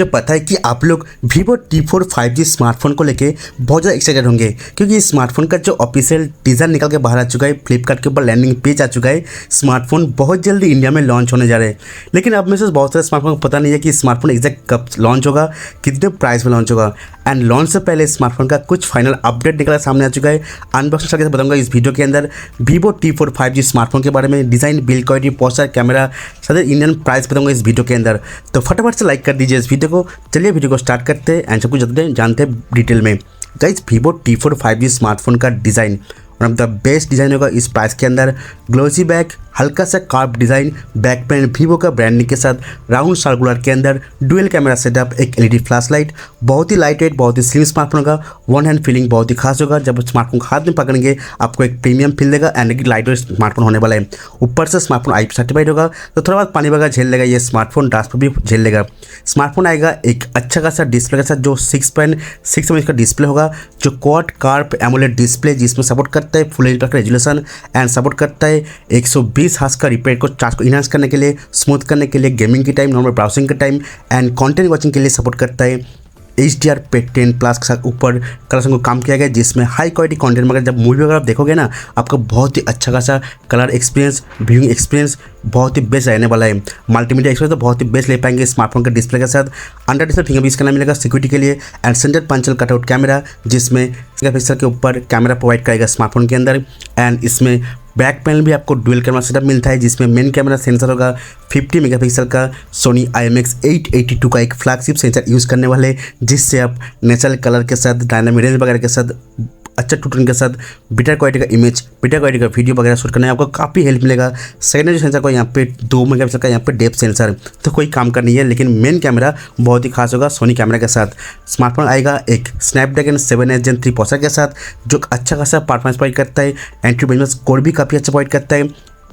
मुझे पता है कि आप लोग Vivo T4 5G स्मार्टफोन को लेके बहुत ज़्यादा एक्साइटेड होंगे, क्योंकि इस स्मार्टफोन का जो ऑफिशियल टीजर निकल के बाहर आ चुका है, फ्लिपकार्ट के ऊपर लैंडिंग पेज आ चुका है। स्मार्टफोन बहुत जल्दी इंडिया में लॉन्च होने जा रहे हैं। लेकिन अब में से बहुत सारे स्मार्टफोन को पता नहीं है कि स्मार्टफोन एग्जैक्ट कब लॉन्च होगा, कितने प्राइस में लॉन्च होगा। एंड लॉन्च से पहले स्मार्टफोन का कुछ फाइनल अपडेट निकला सामने आ चुका है। अनबॉक्सिंग करके बताऊंगा इस वीडियो के अंदर Vivo T4 5G स्मार्टफोन के बारे में, design, build quality, poster, camera, साथ ही इंडियन प्राइस बताऊंगा इस वीडियो के अंदर। तो फटाफट से लाइक कर दीजिए इस वीडियो को। चलिए वीडियो को स्टार्ट करते हैं एंड सब कुछ जानते हैं डिटेल में। Guys, Vivo T4 5G smartphone का design one of the best design होगा इस प्राइस के अंदर। ग्लोसी बैक, हल्का सा curve design, back pan Vivo का ब्रांडिंग के साथ, राउंड सर्कुलर के अंदर, डुअल कैमरा सेटअप, एक एलईडी फ्लैश लाइट, बहुत ही लाइट वेट, बहुत ही स्लिम स्मार्टफोन होगा। वन हैंड फीलिंग बहुत ही खास होगा। जब स्मार्टफोन को हाथ में पकड़ेंगे आपको एक प्रीमियम फील देगा एंड एक लाइट वेट स्मार्टफोन होने वाला है। ऊपर से स्मार्टफोन IP सर्टिफाइड होगा, तो थोड़ा बहुत पानी वगैरह झेल लेगा ये स्मार्टफोन, डस्ट भी झेल लेगा। स्मार्टफोन आएगा एक अच्छा खासा डिस्प्ले के साथ, जो 6.6 इंच का डिस्प्ले होगा, जो क्वाड कार्व एमोलेड डिस्प्ले, जिसमें सपोर्ट करता है फुल एचडी का रेजोल्यूशन एंड सपोर्ट करता है 120 हर्ट्ज का रिपेयर को चार्ज को इनहांस करने के लिए, स्मूथ करने के लिए, गेमिंग के टाइम, नॉर्मल ब्राउजिंग के टाइम एंड कंटेंट वॉचिंग के लिए सपोर्ट करता है। HDR पे 10+ के साथ ऊपर कलर को काम किया गया, जिसमें हाई क्वालिटी कंटेंट मगर जब मूवी वगैरह आप देखोगे ना, आपका बहुत ही अच्छा खासा कलर एक्सपीरियंस, व्यूइंग एक्सपीरियंस बहुत ही बेस्ट रहने वाला है। मल्टीमीडिया एक्सपीरियंस तो बहुत ही बेस्ट ले पाएंगे स्मार्टफोन के डिस्प्ले के साथ। अंडर डिस्प्ले फिंगरप्रिंट स्कैनर मिलेगा सिक्योरिटी के लिए एंड सेंटर पंचल कटआउट कैमरा, जिसमें फिंगरप्रिंट के ऊपर कैमरा प्रोवाइड करेगा स्मार्टफोन के अंदर। एंड इसमें बैक पैनल भी आपको डुअल कैमरा सेटअप मिलता है, जिसमें मेन कैमरा सेंसर होगा 50 मेगापिक्सल का सोनी IMX882 का एक फ्लैगशिप सेंसर यूज़ करने वाले, जिससे आप नेचुरल कलर के साथ, डायनामिक रेंज वगैरह के साथ, अच्छा टूटन के साथ, बेटर क्वालिटी का इमेज, बेटर क्वालिटी का वीडियो वगैरह शूट करने में आपको काफ़ी हेल्प मिलेगा। सेकेंडरी सेंसर को यहाँ पे 2 मेगापिक्सल का यहाँ पे डेप्थ सेंसर, तो कोई काम का नहीं है, लेकिन मेन कैमरा बहुत ही खास होगा सोनी कैमरा के साथ। स्मार्टफोन आएगा एक स्नैपड्रैगन 7S Gen 3 प्रोसेसर के साथ, जो अच्छा खासा परफॉर्मेंस प्रोवाइड करता है। एंट्री बेंचमार्क स्कोर भी काफ़ी अच्छा प्रोवाइड करता है।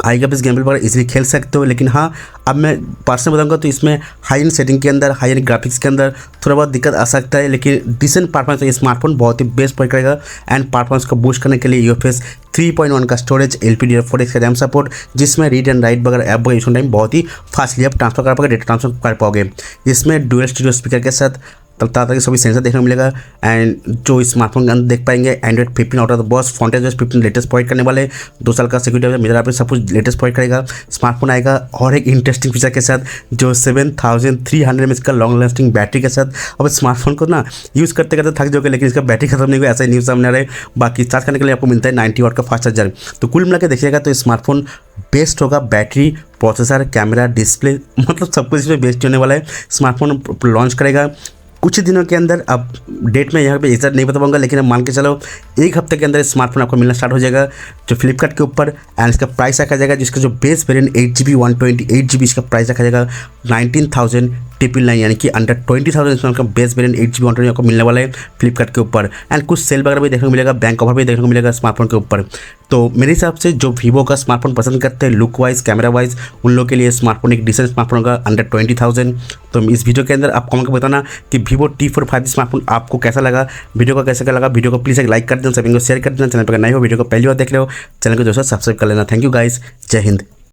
हाई ग्राफिक्स गेम वगैरह इजीली खेल सकते हो। लेकिन हाँ, अब मैं पर्सनल बताऊंगा तो इसमें हाई एंड सेटिंग के अंदर, हाई एंड ग्राफिक्स के अंदर थोड़ा बहुत दिक्कत आ सकता है, लेकिन डिसेंट परफॉर्मेंस ये स्मार्टफोन बहुत ही बेस्ट प्रोवाइड करेगा। एंड परफॉर्मेंस को बूस्ट करने के लिए UFS 3.1 का स्टोरेज, LPDDR4X का रैम सपोर्ट, जिसमें रीड एंड राइट वगैरह ऐप वगैरह यूज टाइम बहुत ही फास्टली आप ट्रांसफर कर पाओगे, डेटा ट्रांसफर कर पाओगे। इसमें डुअल स्टीरियो स्पीकर के साथ तरह के सभी सेंसर देखने को मिलेगा। एंड जो स्मार्टफोन के अंदर देख पाएंगे, Android 15 out of the box, front 15 latest provide करने वाले, 2 साल का सिक्योरिटी मेजर आप सब कुछ लेटेस्ट प्रोवाइड करेगा। स्मार्टफोन आएगा और एक इंटरेस्टिंग फीचर के साथ, जो 7300 mAh का लॉन्ग लास्टिंग बैटरी के साथ। अब स्मार्टफोन को ना यूज़ करते करते थक जाओगे, लेकिन इसका बैटरी खत्म नहीं हुआ, ऐसा न्यूज़ सामने आ रहा है। बाकी चार्ज करने के लिए आपको मिलता है 90 वाट का फास्ट चार्जर। तो कुल मिला के देखिएगा तो स्मार्टफोन बेस्ट होगा। बैटरी, प्रोसेसर, कैमरा, डिस्प्ले, मतलब सब कुछ इसमें बेस्ट होने वाला है। स्मार्टफोन लॉन्च करेगा कुछ दिनों के अंदर। अब डेट में यहाँ पे एग्जैक्ट नहीं बता पाऊंगा, लेकिन अब मान के चलो एक हफ्ते के अंदर स्मार्टफोन आपको मिलना स्टार्ट हो जाएगा, जो फ्लिपकार्ट के ऊपर। एंड इसका प्राइस रखा जाएगा, जिसका जो बेस वेरिएंट 8GB 128GB इसका प्राइस रखा जाएगा 19,999, यानी कि अंडर 20,000 इसमें का बेस वेरिएंट 8GB 128 आपको मिलने वाला है फ्लिपकार्ट के ऊपर। एंड कुछ सेल वगैरह भी देखने को मिलेगा, बैंक ऑफर भी देखने को मिलेगा स्मार्टफोन के ऊपर। तो मेरे हिसाब से जो Vivo का स्मार्टफोन पसंद करते हैं लुक वाइज, कैमरा वाइज, उन लोगों के लिए स्मार्टफोन एक डिसेंट स्मार्टफोन होगा अंडर 20,000। तो इस वीडियो के अंदर आप कमेंट कर बताना कि Vivo T4 5G स्मार्टफोन आपको कैसा लगा, वीडियो को कैसा लगा। वीडियो को प्लीज़ एक लाइक कर देना, सभी को शेयर कर देना। चैनल पर नए हो, वीडियो को पहली बार देख रहे हो, चैनल को दोस्तों सब्सक्राइब कर लेना। थैंक यू गाइस, जय हिंद।